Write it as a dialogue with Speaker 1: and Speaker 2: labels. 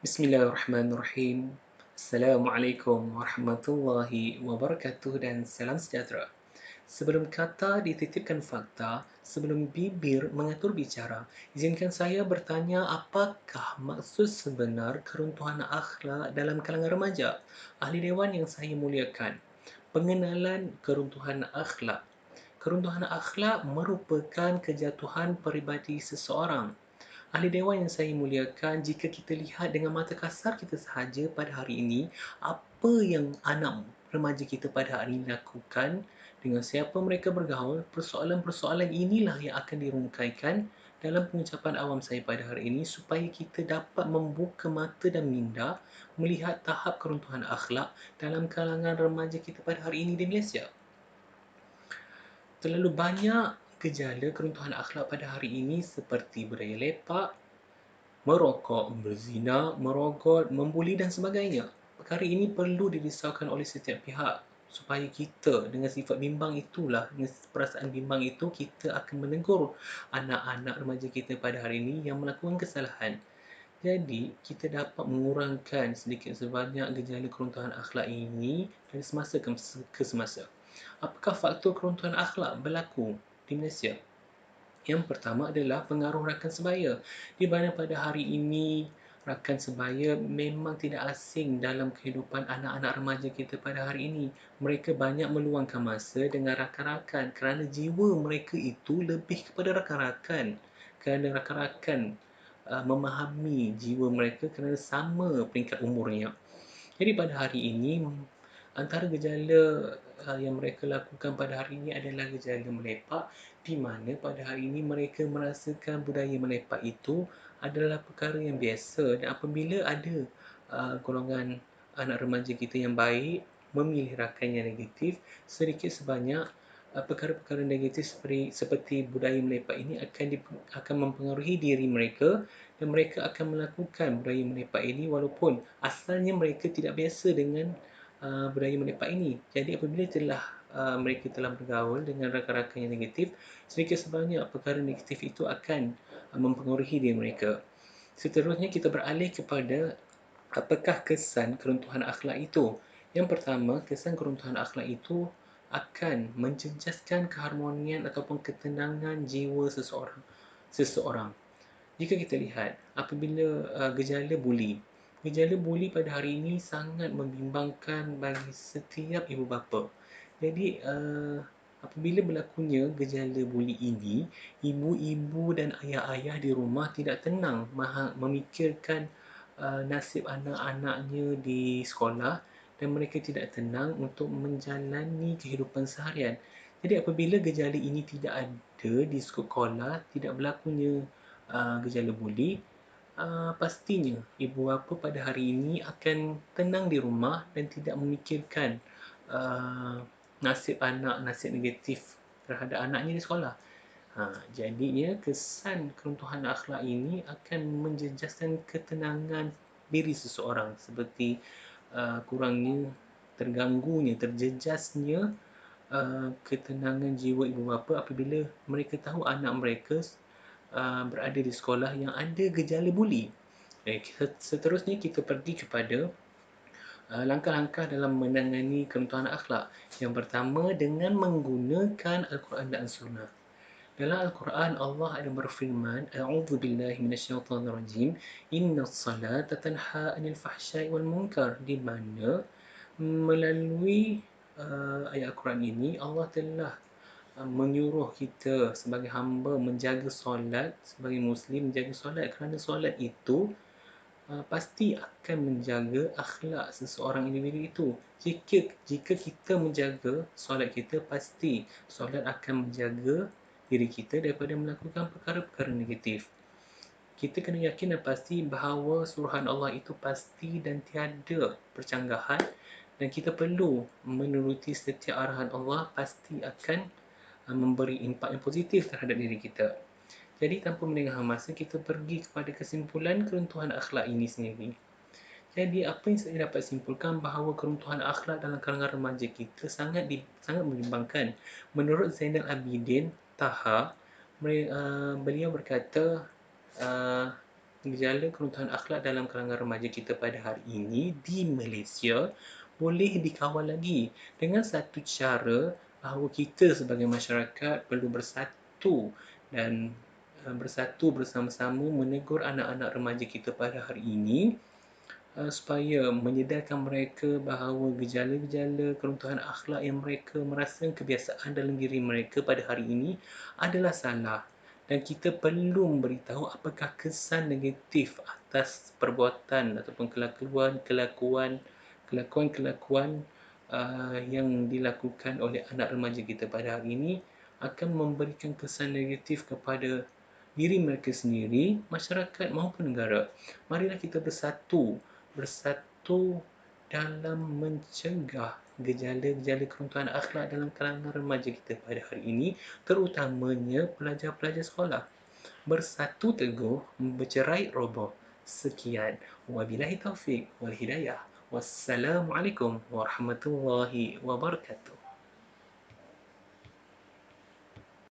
Speaker 1: Bismillahirrahmanirrahim. Assalamualaikum warahmatullahi wabarakatuh dan salam sejahtera. Sebelum kata dititipkan fakta, sebelum bibir mengatur bicara, izinkan saya bertanya apakah maksud sebenar keruntuhan akhlak dalam kalangan remaja? Ahli Dewan yang saya muliakan, pengenalan keruntuhan akhlak. Keruntuhan akhlak merupakan kejatuhan peribadi seseorang. Ahli Dewan yang saya muliakan, jika kita lihat dengan mata kasar kita sahaja pada hari ini, apa yang anak remaja kita pada hari ini lakukan, dengan siapa mereka bergaul, persoalan-persoalan inilah yang akan dirungkaikan dalam pengucapan awam saya pada hari ini supaya kita dapat membuka mata dan minda melihat tahap keruntuhan akhlak dalam kalangan remaja kita pada hari ini di Malaysia. Terlalu banyak gejala keruntuhan akhlak pada hari ini seperti budaya lepak, merokok, berzina, merogot, membuli dan sebagainya. Perkara ini perlu dirisaukan oleh setiap pihak supaya kita dengan sifat bimbang itulah, dengan perasaan bimbang itu, kita akan menegur anak-anak remaja kita pada hari ini yang melakukan kesalahan. Jadi, kita dapat mengurangkan sedikit sebanyak gejala keruntuhan akhlak ini dari semasa ke semasa. Apakah faktor keruntuhan akhlak berlaku di Malaysia? Yang pertama adalah pengaruh rakan sebaya, di mana pada hari ini rakan sebaya memang tidak asing dalam kehidupan anak-anak remaja kita pada hari ini. Mereka banyak meluangkan masa dengan rakan-rakan kerana jiwa mereka itu lebih kepada rakan-rakan. Kerana rakan-rakan memahami jiwa mereka kerana sama peringkat umurnya. Jadi pada hari ini antara gejala yang mereka lakukan pada hari ini adalah gejala melepak, di mana pada hari ini mereka merasakan budaya melepak itu adalah perkara yang biasa, dan apabila ada golongan anak remaja kita yang baik memilih rakan yang negatif, sedikit sebanyak perkara-perkara negatif seperti budaya melepak ini akan mempengaruhi diri mereka, dan mereka akan melakukan budaya melepak ini walaupun asalnya mereka tidak biasa dengan budaya melepak ini. Jadi apabila mereka telah bergaul dengan rakan-rakan yang negatif, sedikit sebanyak perkara negatif itu akan mempengaruhi diri mereka. Seterusnya kita beralih kepada apakah kesan keruntuhan akhlak itu. Yang pertama, kesan keruntuhan akhlak itu akan menjejaskan keharmonian ataupun ketenangan jiwa seseorang. Jika kita lihat apabila gejala buli pada hari ini sangat membimbangkan bagi setiap ibu bapa. Jadi apabila berlakunya gejala buli ini, ibu-ibu dan ayah-ayah di rumah tidak tenang memikirkan nasib anak-anaknya di sekolah, dan mereka tidak tenang untuk menjalani kehidupan seharian. Jadi apabila gejala ini tidak ada di sekolah, tidak berlakunya gejala buli, pastinya ibu bapa pada hari ini akan tenang di rumah dan tidak memikirkan uh, nasib negatif terhadap anaknya di sekolah. Jadinya kesan keruntuhan akhlak ini akan menjejaskan ketenangan diri seseorang, seperti kurangnya, terjejasnya ketenangan jiwa ibu bapa apabila mereka tahu anak mereka berada di sekolah yang ada gejala buli. Seterusnya kita pergi kepada langkah-langkah dalam menangani keruntuhan akhlak. Yang pertama, dengan menggunakan Al-Quran dan Sunnah. Dalam Al-Quran Allah ada berfirman, A'udzu billahi minasyaitonir rajim, Innas salata tanha 'anil fahsya'i wal munkar, di mana melalui ayat Al-Quran ini Allah telah menyuruh kita sebagai hamba menjaga solat, sebagai muslim menjaga solat, kerana solat itu pasti akan menjaga akhlak seseorang individu itu. Jika kita menjaga solat kita, pasti solat akan menjaga diri kita daripada melakukan perkara-perkara negatif. Kita kena yakin dan pasti bahawa suruhan Allah itu pasti dan tiada percanggahan, dan kita perlu menuruti setiap arahan Allah, pasti akan memberi impak yang positif terhadap diri kita. Jadi tanpa melengah masa, kita pergi kepada kesimpulan keruntuhan akhlak ini sendiri. Jadi apa yang saya dapat simpulkan bahawa keruntuhan akhlak dalam kalangan remaja kita sangat membimbangkan. Menurut Zainal Abidin Taha, beliau berkata, uh, gejala keruntuhan akhlak dalam kalangan remaja kita pada hari ini di Malaysia boleh dikawal lagi dengan satu cara bahawa kita sebagai masyarakat perlu bersatu dan bersatu bersama-sama menegur anak-anak remaja kita pada hari ini supaya menyedarkan mereka bahawa gejala-gejala keruntuhan akhlak yang mereka merasa kebiasaan dalam diri mereka pada hari ini adalah salah, dan kita perlu memberitahu apakah kesan negatif atas perbuatan ataupun kelakuan yang dilakukan oleh anak remaja kita pada hari ini akan memberikan kesan negatif kepada diri mereka sendiri, masyarakat maupun negara. Marilah kita bersatu dalam mencegah gejala-gejala keruntuhan akhlak dalam kalangan remaja kita pada hari ini, terutamanya pelajar-pelajar sekolah. Bersatu teguh, bercerai roboh. Sekian. Wabillahi taufiq wal hidayah. Wassalamualaikum warahmatullahi wabarakatuh.